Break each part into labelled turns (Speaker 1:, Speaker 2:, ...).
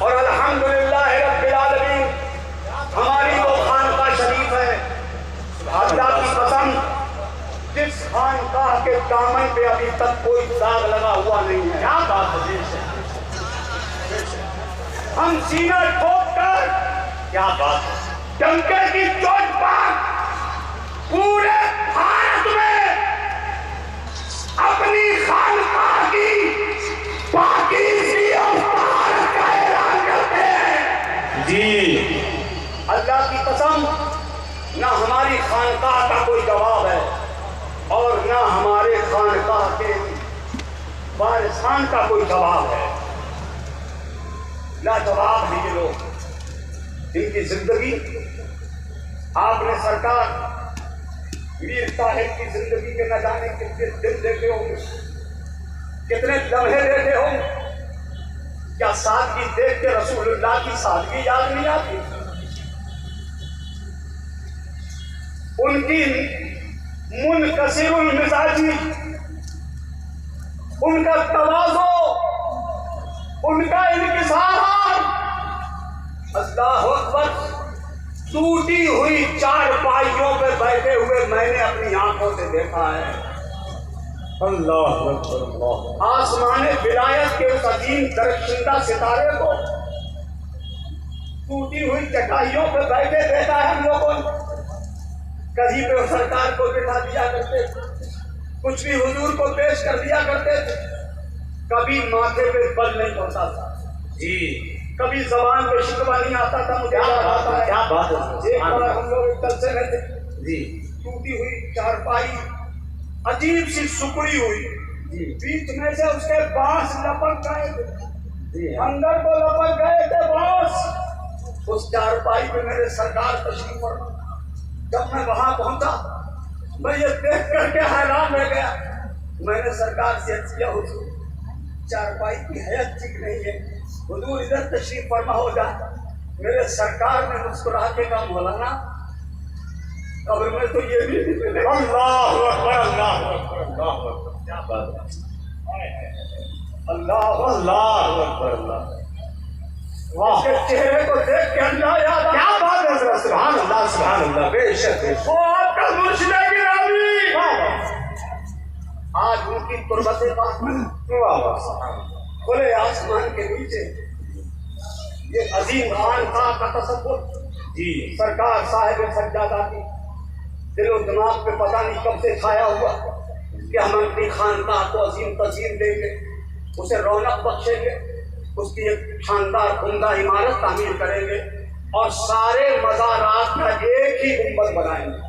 Speaker 1: اور الحمدللہ رب العالمین ہماری وہ خانقاہ شریف ہے، اللہ کی قسم جس خانقاہ کے دامن پہ ابھی تک کوئی داغ لگا ہوا نہیں ہے. کیا بات ہے، ہم سینہ ٹھوک کر کیا بات ہے ڈنکے کی چوٹ پر پورے بھارت میں اپنی خانقاہ کی پاکیزگی اور طہارت کا اعلان کرتے ہیں. جی اللہ کی قسم نہ ہماری خانقاہ کا کوئی جواب ہے اور نہ ہمارے خانقاہ کے وارثان کا کوئی جواب ہے. لاجواب ہیں یہ لوگ. ان کی زندگی آپ نے سرکار میر طاہر کی زندگی کے نہ جانے کتنے دن دیتے ہوں گے، کتنے لمحے دیتے ہوں گے. کیا سادگی دیکھ کے رسول اللہ کی سادگی یاد نہیں آتی؟ ان کی منکسر المزاجی، ان کا تواضع، ان کا انکسار، اللہ اکبر. ٹوٹی ہوئی چار پائیوں پہ بیٹھے ہوئے میں نے اپنی آنکھوں سے دیکھا ہے. اللہ اکبر اللہ. آسمان ولایت کے اس عظیم درخشندہ ستارے کو ٹوٹی ہوئی چٹائیوں پہ بیٹھے دیکھا ہے ہم لوگوں نے. کہیں پہ سرکار کو بٹھا دیا کرتے تھے، کچھ بھی حضور کو پیش کر دیا کرتے تھے، کبھی ماتھے پہ بل نہیں پڑتا تھا. جی کبھی زبان پہ شکوہ نہیں آتا تھا. مجھے یاد آتا ہے کیا بات ہے. ایک بار ہم لوگ ایک جلسے میں تھے، جی ٹوٹی ہوئی چارپائی عجیب سی سکڑی ہوئی، بیچ میں سے اس کے بانس لپک گئے تھے، اندر کو لپک گئے تھے بانس. اس چارپائی پہ میرے سرکار تشریف فرما. جب میں وہاں پہنچا میں یہ دیکھ کر کے حیران رہ گیا. میں نے سرکار سے عرض کیا حضور چارپائی کی حیثیت ٹھیک نہیں ہے، حضور ادھر تشریف فرما ہو جائے. میرے سرکار نے مسکرا کے کہا مولانا قبر میں تو یہ بھی اللہ اکبر اللہ اکبر اللہ اکبر. کیا بات ہے، اللہ اللہ اکبر اللہ. اس کے چہرے کو دیکھ کے اللہ یاد آ. کیا بات ہے، سبحان اللہ سبحان اللہ. بے شک وہ آپ کا مرشد گرامی. آج ان کی تربت پاک میں کھلے آسمان کے نیچے یہ عظیم خانقاہ کا تصور جی سرکار صاحب سجادہ کی دل و دماغ پہ پتہ نہیں کب سے چھایا ہوا کہ ہم اپنی خانقاہ کو عظیم تزئین دیں گے، اسے رونق بخشیں گے، اس کی ایک شاندار عمدہ عمارت تعمیر کریں گے اور سارے مزارات کا ایک ہی گنبد بنائیں گے.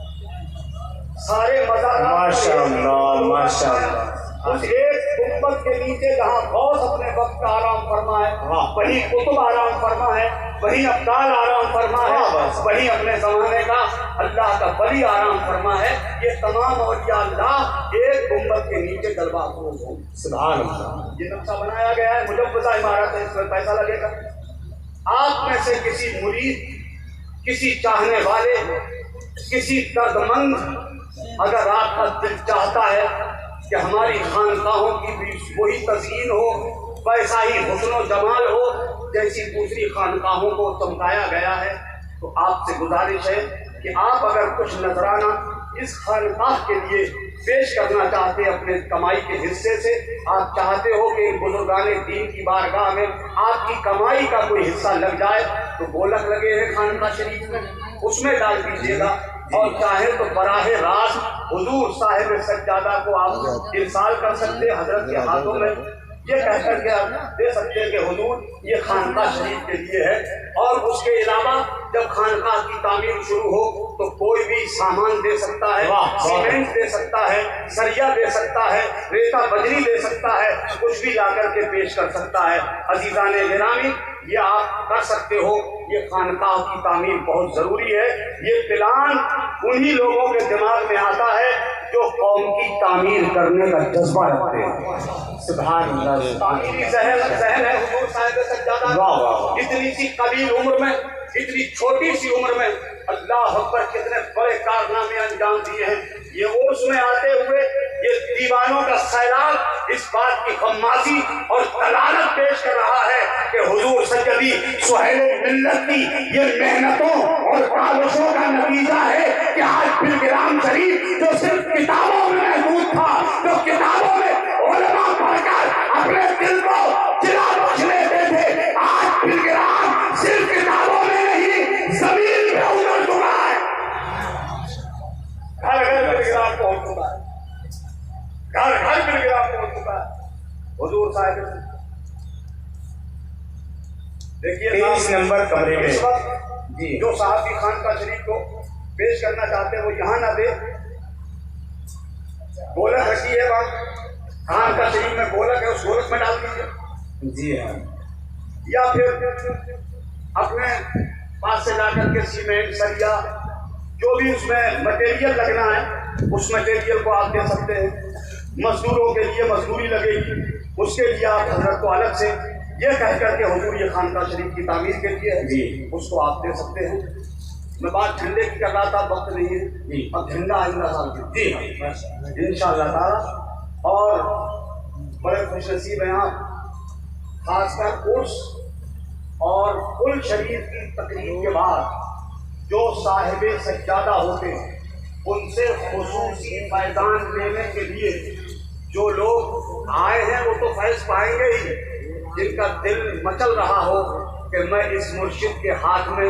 Speaker 1: سارے مزارات
Speaker 2: ماشاء اللہ ماشاء اللہ.
Speaker 1: اس ایک گنبد کے نیچے جہاں غوث اپنے وقت کا آرام فرما ہے، وہیں قطب آرام فرما ہے، وہیں ابدال آرام فرما ہے، وہیں اپنے زمانے کا اللہ کا ولی آرام فرما ہے. یہ تمام اولیاء اللہ ایک گنبد کے نیچے جلوہ افروز ہوں.
Speaker 2: سبحان اللہ.
Speaker 1: یہ نقشہ بنایا گیا ہے، مجوزہ عمارت ہے، اس میں پیسہ لگے گا. آپ میں سے کسی مرید، کسی چاہنے والے، کسی درد مند اگر آپ کا دل چاہتا ہے کہ ہماری خانقاہوں کی بھی وہی تزئین ہو، ویسا ہی حسن و جمال ہو جیسی دوسری خانقاہوں کو چمکایا گیا ہے، تو آپ سے گزارش ہے کہ آپ اگر کچھ نذرانہ اس خانقاہ کے لیے پیش کرنا چاہتے ہیں اپنے کمائی کے حصے سے، آپ چاہتے ہو کہ بزرگان دین کی بارگاہ میں آپ کی کمائی کا کوئی حصہ لگ جائے، تو گولک لگے ہیں خانقاہ شریف میں، اس میں ڈال دیجیے گا. اور چاہے تو براہ راست حضور صاحب سجادہ کو آپ ارسال کر سکتے حضرت کے ہاتھوں میں، یہ کہہ کر کے آپ دے سکتے ہیں کہ حضور یہ خانقاہ شریف کے لیے ہے. اور اس کے علاوہ جب خانقاہ کی تعمیر شروع ہو تو کوئی بھی سامان دے سکتا ہے، سیمنٹ دے سکتا ہے، سریا دے سکتا ہے، ریتا بجری دے سکتا ہے، کچھ بھی لا کر کے پیش کر سکتا ہے. عزیزان گرامی یہ آپ کر سکتے ہو. یہ خانقاہ کی تعمیر بہت ضروری ہے. یہ پلان انہی لوگوں کے دماغ میں آتا ہے جو قوم کی تعمیر کرنے کا جذبہ رکھتے ہیں.
Speaker 2: سبحان اللہ.
Speaker 1: تعمیری ذہن ہے حضور صاحب سجادہ. اتنی سی قلیل عمر میں، اتنی چھوٹی سی عمر میں اللہ اکبر کتنے بڑے کارنامے انجام دیے ہیں. یہ عرس میں آتے ہوئے یہ دیوانوں کا سیلاب اس بات کی خمازی اور دلالت پیش کر رہا کہ حضور سیدی سہیل ملت کی یہ محنتوں اور کاوشوں کا نتیجہ ہے کہ آج پلگرام شریف جو صرف کتابوں میں محدود تھا، جو کتابوں میں علماء پڑھ کر اپنے دل کو چلا بخش لیتے تھے، آج پلگرام صرف کتابوں میں نہیں زمین پہ اتر چکا ہے، گھر گھر پلگرام پہنچ چکا ہے، گھر گھر پلگرام پہنچ چکا ہے۔ حضور صاحب دیکھیے
Speaker 2: 23 نمبر کمرے میں
Speaker 1: اس وقت
Speaker 2: جی
Speaker 1: جو صحابی خانقاہ شریف کو پیش کرنا چاہتے ہیں وہ یہاں نہ دے، گولک رکھی ہے وہاں خانقاہ شریف میں گولک ہے، اس گولک میں ڈال دیجیے،
Speaker 2: جی ہاں
Speaker 1: یا پھر اپنے پاس سے لا کر کے سیمنٹ سریا جو بھی اس میں مٹیریل لگنا ہے اس مٹیریل کو آپ دے سکتے ہیں۔ مزدوروں کے لیے مزدوری لگے گی، اس کے لیے آپ حضرت کو الگ سے یہ کہہ کر کے حضور یہ خانقاہ شریف کی تعمیر کے لیے ہے
Speaker 2: جی
Speaker 1: اس کو آپ دے سکتے ہیں۔ میں بات جھنڈے کی کر رہا تھا، وقت نہیں ہے،
Speaker 2: جی
Speaker 1: اب جھنڈا آئندہ سال کی
Speaker 2: جی ہاں
Speaker 1: انشاءاللہ تعالی۔ اور بڑے خوش نصیب ہیں آپ، خاص کر عرس اور کل شریف کی تقریب کے بعد جو صاحب سجادہ ہوتے ہیں ان سے خصوصی فیضان لینے کے لیے جو لوگ آئے ہیں وہ تو فیض پائیں گے ہی، جن کا دل مچل رہا ہو کہ میں اس مرشد کے ہاتھ میں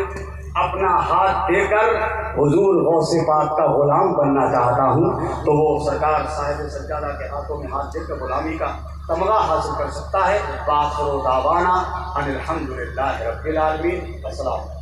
Speaker 1: اپنا ہاتھ دے کر حضور غوث پاک کا غلام بننا چاہتا ہوں، تو وہ سرکار صاحب سجادہ کے ہاتھوں میں ہاتھ دے کر غلامی کا تمغہ حاصل کر سکتا ہے۔ وآخر دعوانا ان الحمدللہ رب العالمین۔ السلام۔